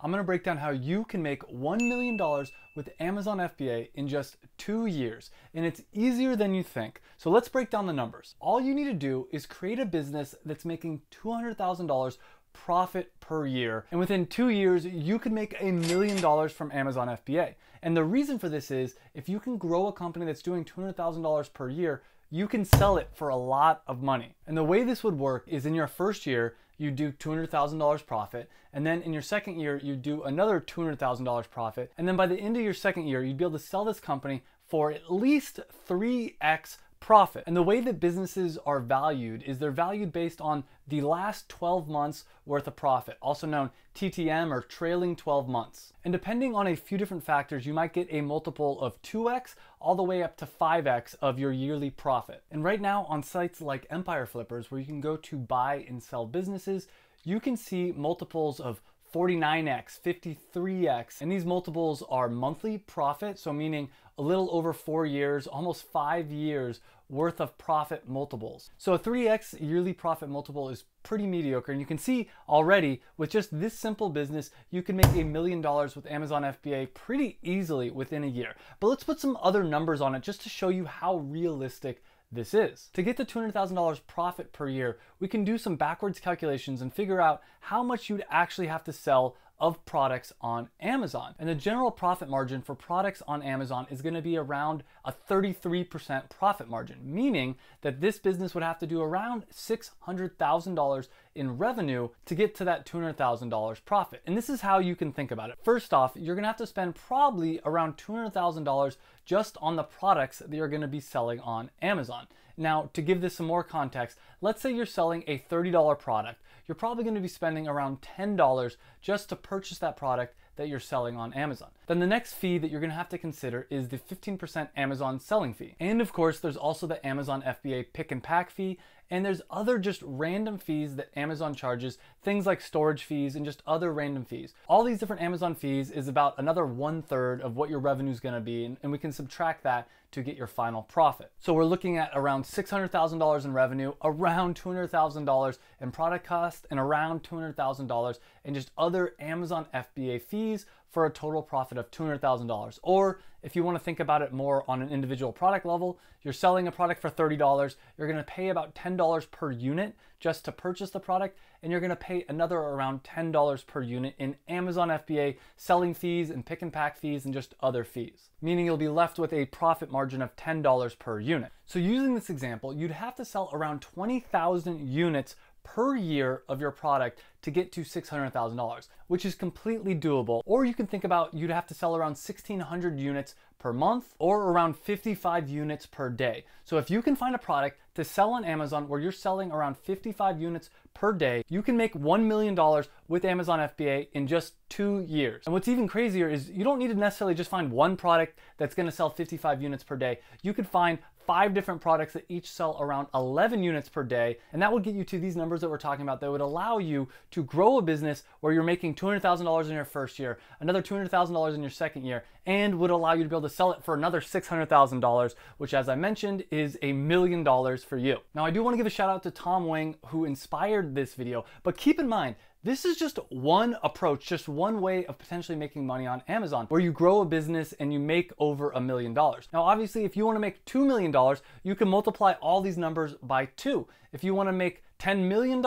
I'm going to break down how you can make $1 million with Amazon FBA in just 2 years. And it's easier than you think. So let's break down the numbers. All you need to do is create a business that's making $200,000 profit per year. And within 2 years, you could make $1 million from Amazon FBA. And the reason for this is if you can grow a company that's doing $200,000 per year, you can sell it for a lot of money. And the way this would work is in your first year, you do $200,000 profit. And then in your second year, you do another $200,000 profit. And then by the end of your second year, you'd be able to sell this company for at least 3x profit. And the way that businesses are valued is they're valued based on the last 12 months worth of profit, also known TTM or trailing 12 months. And depending on a few different factors, you might get a multiple of 2x all the way up to 5x of your yearly profit. And right now on sites like Empire Flippers, where you can go to buy and sell businesses, you can see multiples of 49x, 53x, and these multiples are monthly profit, so meaning a little over 4 years, almost 5 years worth of profit multiples. So a 3x yearly profit multiple is pretty mediocre, and you can see already with just this simple business, you can make $1 million with Amazon FBA pretty easily within a year. But let's put some other numbers on it just to show you how realistic this is. To get to $200,000 profit per year, we can do some backwards calculations and figure out how much you'd actually have to sell of products on Amazon. And the general profit margin for products on Amazon is going to be around a 33% profit margin, meaning that this business would have to do around $600,000 in revenue to get to that $200,000 profit. And this is how you can think about it. First off, you're going to have to spend probably around $200,000 just on the products that you're going to be selling on Amazon. Now, to give this some more context, let's say you're selling a $30 product. You're probably going to be spending around $10 just to purchase that product that you're selling on Amazon. Then the next fee that you're going to have to consider is the 15% Amazon selling fee. And of course, there's also the Amazon FBA pick and pack fee, and there's other just random fees that Amazon charges, things like storage fees and just other random fees. All these different Amazon fees is about another 1/3 of what your revenue is going to be, and we can subtract that to get your final profit. So we're looking at around $600,000 in revenue, around $200,000 in product cost, and around $200,000 in just other Amazon FBA fees for a total profit of $200,000. Or if you want to think about it more on an individual product level, you're selling a product for $30, you're going to pay about $10 per unit just to purchase the product, and you're going to pay another around $10 per unit in Amazon FBA selling fees and pick and pack fees and just other fees, meaning you'll be left with a profit margin of $10 per unit. So using this example, you'd have to sell around 20,000 units per year of your product to get to $600,000, which is completely doable. Or you can think about you'd have to sell around 1,600 units per month or around 55 units per day. So if you can find a product to sell on Amazon where you're selling around 55 units per day, you can make $1 million with Amazon FBA in just 2 years. And what's even crazier is you don't need to necessarily just find one product that's going to sell 55 units per day. You could find 5 different products that each sell around 11 units per day, and that would get you to these numbers that we're talking about that would allow you to grow a business where you're making $200,000 in your first year, another $200,000 in your second year, and would allow you to be able to sell it for another $600,000, which, as I mentioned, is $1 million for you. Now, I do want to give a shout out to Tom Wing, who inspired this video, but keep in mind, this is just one approach, just one way of potentially making money on Amazon, where you grow a business and you make over $1 million. Now, obviously, if you want to make $2 million, you can multiply all these numbers by 2. If you want to make $10 million,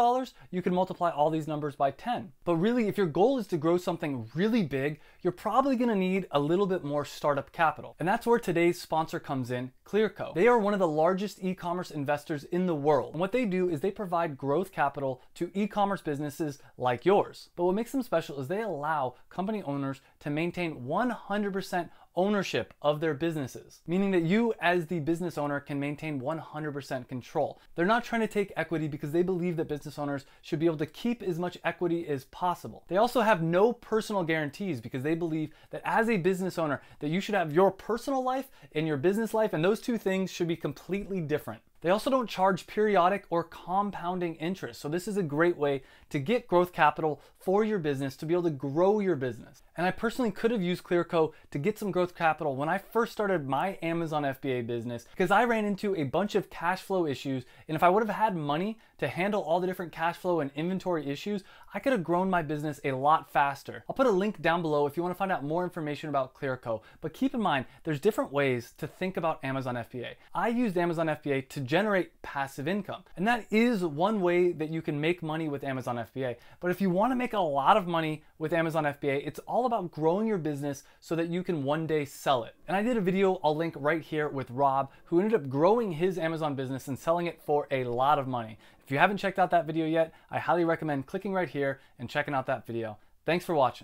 you can multiply all these numbers by 10. But really, if your goal is to grow something really big, you're probably going to need a little bit more startup capital. And that's where today's sponsor comes in, CLEARCO. They are one of the largest e-commerce investors in the world. And what they do is they provide growth capital to e-commerce businesses like yours. But what makes them special is they allow company owners to maintain 100% ownership of their businesses, meaning that you as the business owner can maintain 100% control. They're not trying to take equity because they believe that business owners should be able to keep as much equity as possible. They also have no personal guarantees because they believe that as a business owner that you should have your personal life and your business life, and those two things should be completely different. They also don't charge periodic or compounding interest. So this is a great way to get growth capital for your business to be able to grow your business. And I personally could have used CLEARCO to get some growth capital when I first started my Amazon FBA business because I ran into a bunch of cash flow issues. And if I would have had money to handle all the different cash flow and inventory issues, I could have grown my business a lot faster. I'll put a link down below if you want to find out more information about CLEARCO, but keep in mind, there's different ways to think about Amazon FBA. I used Amazon FBA to generate passive income, and that is one way that you can make money with Amazon FBA. But if you want to make a lot of money with Amazon FBA, it's all about growing your business so that you can one day sell it. And I did a video I'll link right here with Rob, who ended up growing his Amazon business and selling it for a lot of money. If you haven't checked out that video yet, I highly recommend clicking right here and checking out that video. Thanks for watching.